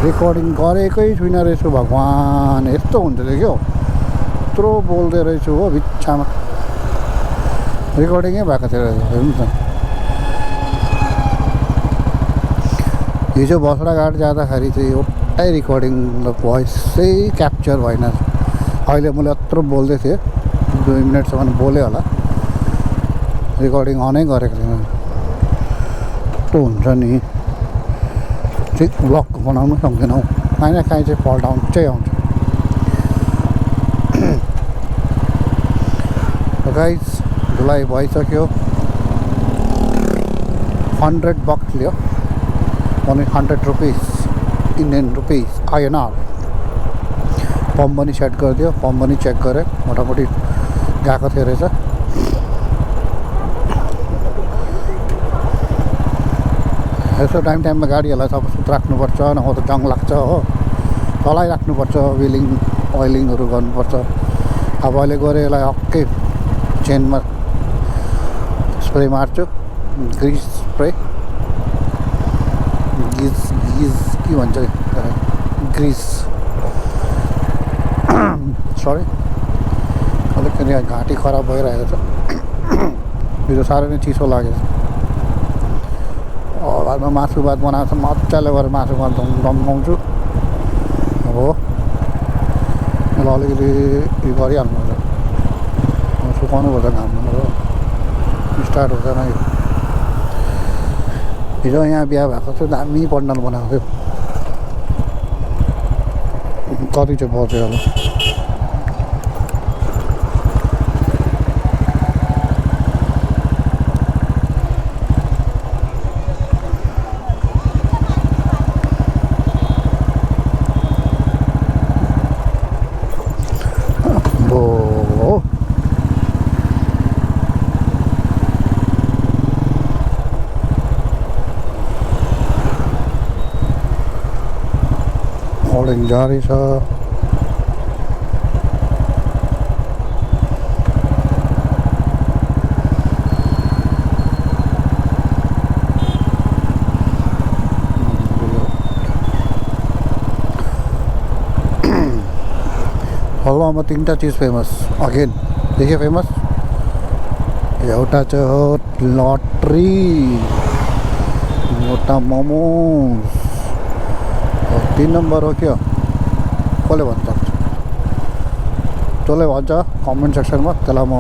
recording गरेकै छुइनँ रहेछु भगवान् यस्तो हुन्छ क्या यत्रो बोल्दै रहेछु हो बित्थामा रेकर्डिङै भएको थियो हेर्नु त हिजो बसडाघाट जाँदाखेरि चाहिँ एउटै रेकर्डिङ भोइसै क्याप्चर भएन अहिले मैले यत्रो बोल्दै थिएँ 2 मिनटसम्म बोलेँ होला रेकर्डिङ अनै गरेको थिएन यस्तो हुन्छ नि ठिक ब्लग बनाउनु सक्दैनौँ काहीँ न काहीँ चाहिँ फल्ट आउँछै आउँछ गाइस धुलाइ भइसक्यो 100 bucks लियो only 100 rupees Indian rupees INR pump पनि सेट गरिदियो पम्प पनि चेक गरेँ मोटामोटी गएको थियो रहेछ यसो टाइममा गाडीहरूलाई सब राख्नुपर्छ नभए त जङ लाग्छ हो चलाइराख्नुपर्छ विलिङ ओइलिङहरू गर्नुपर्छ अब अहिले गएर यसलाई हक्कै चेनमा स्प्रे मार्छु ग्रिस स्प्रे गिज के भन्छ ग्रिस सरी अलिकति घाँटी खराब भइरहेको छ मेरो साह्रै नै चिसो लागेको छ घरमा मासु भात बनाएको छ मजाले गरेर मासु भात दमाउँछु अब मलाई अलिकति उयो गरिहाल्नुपर्छ सुकाउनुपर्छ घाममा स्टार्ट हुँदैन यो हिजो यहाँ बिहा भएको थियो दामी पन्डाल बनाएको थियो कति चाहिँ बज्यो अब जारी छ हलुवामा 3टा चिज फेमस अगेन देखियो फेमस एउटा चाहिँ हो लट्री मोटा मोमोस 3 नम्बर हो क्या कसले भन्छ जसले भन्छ कमेन्ट सेक्सनमा त्यसलाई म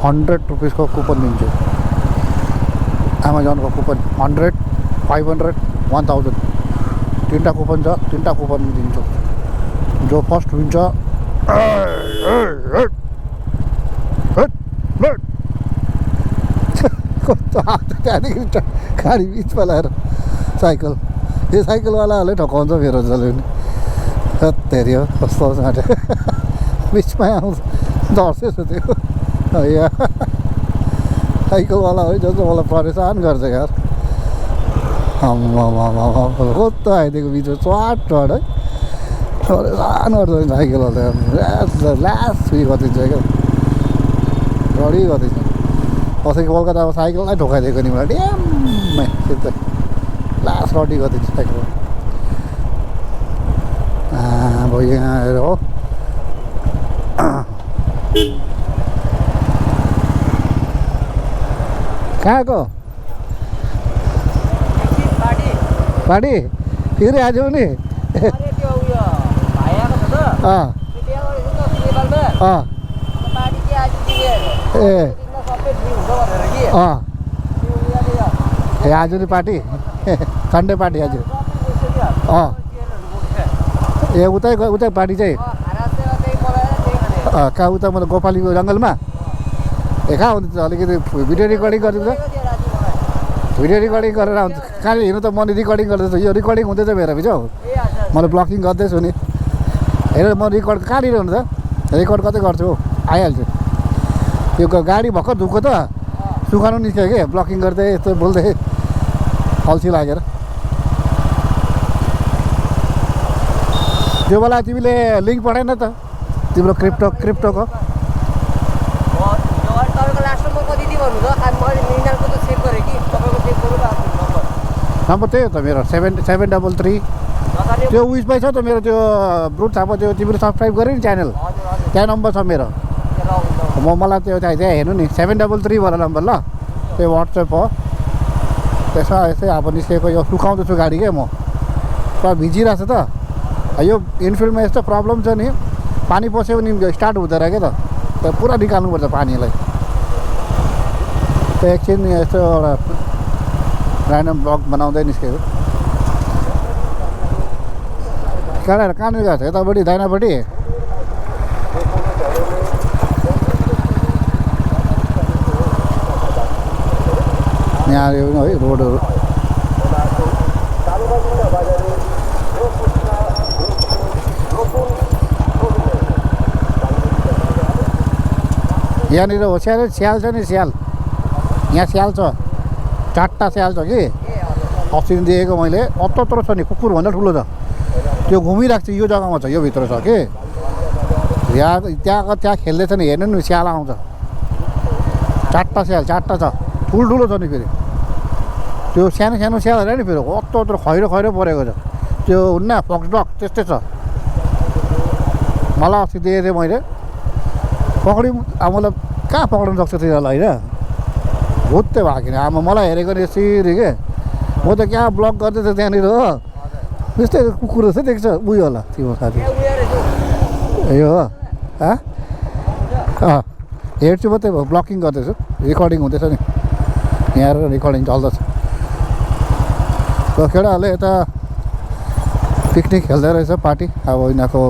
100 रुपिसको कुपन दिन्छु अमेजनको कुपन 100 500 1000 3टा कुपन छ 3टा कुपन दिन्छु जो फर्स्ट हुन्छ त्यहाँदेखि गाडी बिचमा लगाएर साइकल यो साइकलवालाहरूले ठकाउँछ मेरो जसले पनि धेरै हो कस्तो साँटे बिचमा आउँछ डर्सेछ त्यो साइकलवाला हो जस्तो मलाई परेशान गर्छ यार कस्तो आइदिएको बिचमा चट है परेशान गर्छ साइकलवाला लास्ट उयो गरिदिन्छ क्या गरी गरिदिन्छ कसैको कलकत्तामा साइकललाई ठोकाइदिएको नि मलाई ड्याम्मै सिधै लास्ट रडी गरिदिन्छ साइकल अब यहाँ आएर हो कहाँको पार्टी फेरि आज नि ए आज नि पार्टी सन्डे पार्टी आज ए उतै पार्टी चाहिँ कहाँ उता मतलब गोपालीको जङ्गलमा ए कहाँ हुन्छ अलिकति भिडियो रेकर्डिङ गरिदिन्छ भिडियो रेकर्डिङ गरेर आउँछ कहाँनिर हिँड्नु त म रेकर्डिङ गर्दैछु यो रेकर्डिङ हुँदैछ मेरो भिडियो मैले ब्लगिङ गर्दैछु नि हेर म रेकर्ड कहाँनिर हुनु त रेकर्ड कतै गर्छु हो आइहाल्छु यो गाडी भर्खर धुएको त सुकाउनु निस्क्यो कि ब्लगिङ गर्दै यस्तो बोल्दै अल्छी लागेर त्यो बेला तिमीले लिङ्क पठाएन त तिम्रो क्रिप्टोको नम्बर त्यही हो त मेरो 7733 त्यो उइसमै छ त मेरो त्यो ब्रुट थापा त्यो तिमीले सब्सक्राइब गऱ्यो नि च्यानल त्यहाँ नम्बर छ मेरो मलाई त्यो त्यहाँ हेर्नु नि 733 वाला नम्बर ल त्यो वाट्सएप हो त्यसमा यस्तै अब निस्केको यो सुकाउँदैछु गाडी क्या म पुरा भिजिरहेको छ त यो इनफिल्डमा यस्तो प्रब्लम छ नि पानी पस्यो भने स्टार्ट हुँदैन क्या त पुरा निकाल्नुपर्छ पानीलाई त्यो एकछिन यस्तो एउटा ऱ्यान्डम ब्लग बनाउँदै निस्केको केटाहरू कहाँनिर गएको छ यतापट्टि दाहिनापट्टि यहाँ है रोडहरू यहाँनिर होसियार स्याल छ नि स्याल यहाँ स्याल छ 4टा स्याल छ कि अस्ति देखेको मैले अत्रो छ नि कुकुरभन्दा ठुलो छ त्यो घुमिरहेको छ यो जग्गामा छ यो भित्र छ कि त्यहाँ खेल्दैछ नि हेर्नु नि स्याल आउँछ 4टा स्याल 4टा छ ठुल्ठुलो छ नि फेरि त्यो सानो सानो स्यालहरू नि फेरि अत्रो खैरो परेको छ त्यो हुन्न फक्स डग त्यस्तै छ मलाई अस्ति देखेको थिएँ मैले पक्रिम अब मतलब कहाँ पक्रिनु सक्छ तिनीहरूलाई होइन भुत्ते भएको नि अब मलाई हेरेको नि यसरी के म त कहाँ ब्लग गर्दै थिएँ त्यहाँनिर हो त्यस्तै कुकुर जस्तै देख्छ उयो होला तिम्रो साथी यो हो हेर्छु मात्रै ब्लकिङ गर्दैछु रेकर्डिङ हुँदैछ नि यहाँ रेकर्डिङ चल्दैछ केटाहरूले यता पिकनिक खेल्दै रहेछ पार्टी अब यिनीहरूको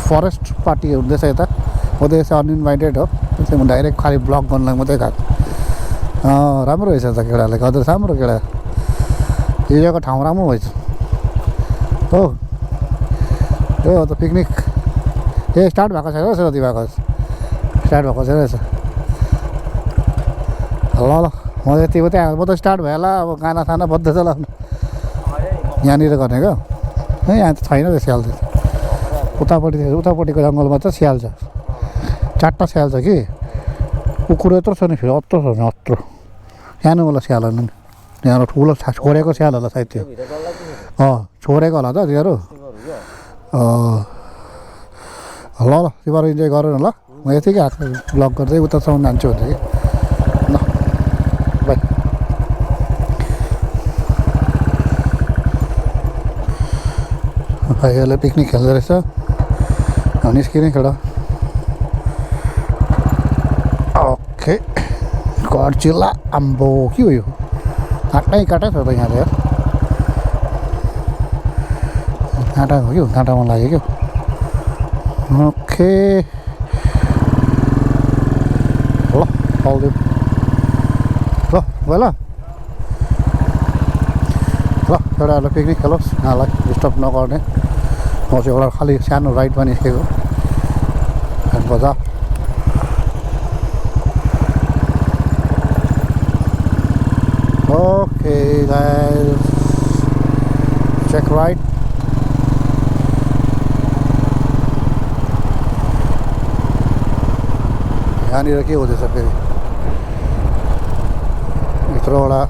फरेस्ट पार्टी हुँदैछ यता म त यसो अनइन्भाइटेड हो त्यसै म डाइरेक्ट खालि ब्लग गर्नलाई मात्रै गएको राम्रो रहेछ त केटाहरूले गर्दा राम्रो केटा यो जग्गा ठाउँ राम्रो भएछ हो यो त पिकनिक ए स्टार्ट भएको छैन रहेछ जति भएको स्टार्ट भएको छैन रहेछ ल म यति मात्रै म त स्टार्ट भयो होला अब गाना साना बज्दैछ ल यहाँनिर गर्ने क्या यहाँ त छैन त स्याल उतापट्टिको जङ्गलमा त स्याल छ 4टा स्याल छ कि कुकुर यत्रो छ नि फेरि अत्रो छ नि अत्रो सानो होला स्याल नि यहाँ ठुलो छोडेको स्याल होला सायद त्यो छोडेको होला त तिनीहरू ल तिमीहरू इन्जोय गर न ल म यतिकै हात ब्लग गर्दै उतासम्म जान्छु भने कि ल बाई भाइहरूले पिकनिक खेल्दो रहेछ निस्किने खेल्दा ओके घरचिल्ला आम्बो के हो यो काटै छ त यहाँले काँटा हो कि काँटामा लाग्यो क्या ओके ल पाउँदै ल भयो ल केटाहरूलाई पिकनिक खेलोस् यहाँलाई डिस्टर्ब नगर्ने म चाहिँ एउटा खालि सानो राइडमा निस्केको बजार ओके गाइस चेक राइट यहाँनिर के हुँदैछ फेरि भित्रबाट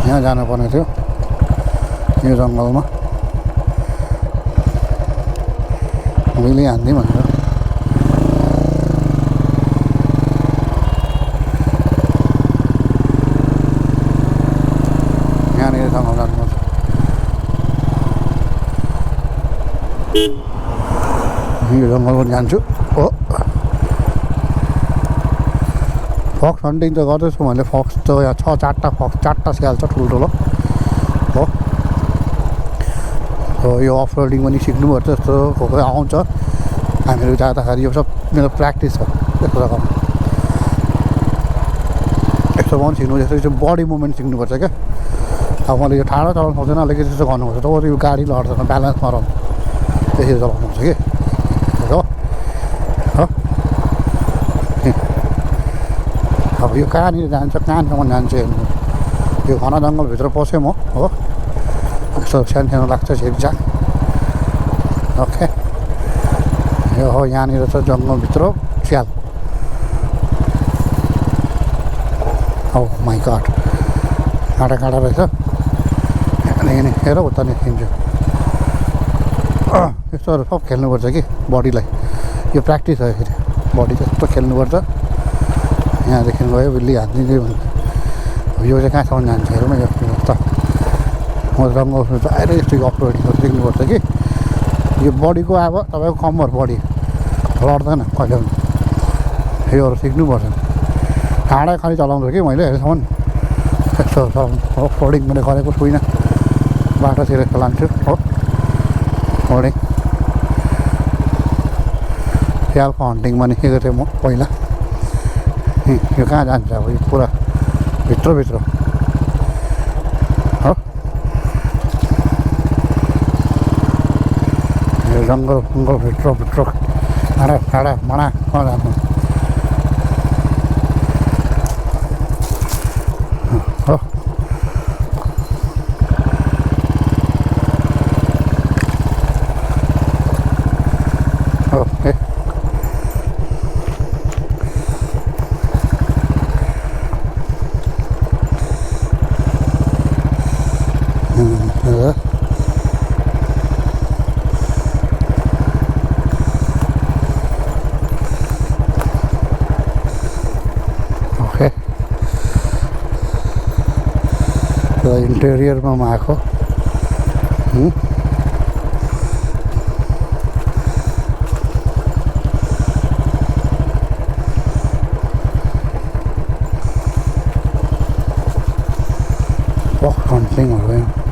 यहाँ जानुपर्ने थियो यो जङ्गलमा मैले हान्ने भनेर यहाँनिर जङ्गल जानुपर्छ यो जङ्गलमा जान्छु हो फक्स हन्टिङ त गर्दैछु मैले फक्स त यहाँ छ 4टा फक्स 4टा स्याल छ ठुल्ठुलो हो यो अफ रोडिङ पनि सिक्नुपर्छ जस्तो कोही आउँछ हामीहरू जाँदाखेरि यो सब मेरो प्र्याक्टिस हो यस्तो जग्गामा यस्तो पनि सिक्नु जस्तो बडी मुभमेन्ट सिक्नुपर्छ क्या अब मैले यो ठाडो चलाउनु सक्दैन अलिकति जस्तो गर्नुपर्छ त यो गाडी लड्दैन ब्यालेन्स नरहनु त्यसरी चलाउनुपर्छ कि हो अब यो कहाँनिर जान्छ कहाँसम्म जान्छ हेर्नु यो घना जङ्गलभित्र पसेँ म हो यस्तो सानो लाग्छ सिक्जा ओके यो हो यहाँनिर छ जङ्गलभित्र स्याल हो माइ गड काँटा रहेछ नि हेर उता नि देखिन्छु यस्तोहरू सब खेल्नुपर्छ कि बडीलाई यो प्र्याक्टिस हो फेरि बडी जस्तो खेल्नुपर्छ यहाँदेखि गयो बिल्ली हानिदिँदै भन्दा यो चाहिँ कहाँसम्म जान्छ हेरौँ न यो त म रङ्गाउनु आएर यस्तो अप्रोडिङहरू सिक्नुपर्छ कि यो बडीको अब तपाईँको कम्मर बडी लड्दैन कहिले पनि योहरू सिक्नुपर्छ ढाडा खालि चलाउँछु कि मैले अहिलेसम्म यस्तो अप्रोडिङ मैले गरेको छुइनँ बाटोतिर लान्छु हो होर्डिङ स्यालको हन्टिङमा निस्केको थिएँ म पहिला यो कहाँ जान्छ अब यो पुरा भित्रभित्र हो यो जङ्गल भित्र टाढा मना कहाँ जानु हो ओके ओके इन्टेरियरमा म आएको हन्टिङहरू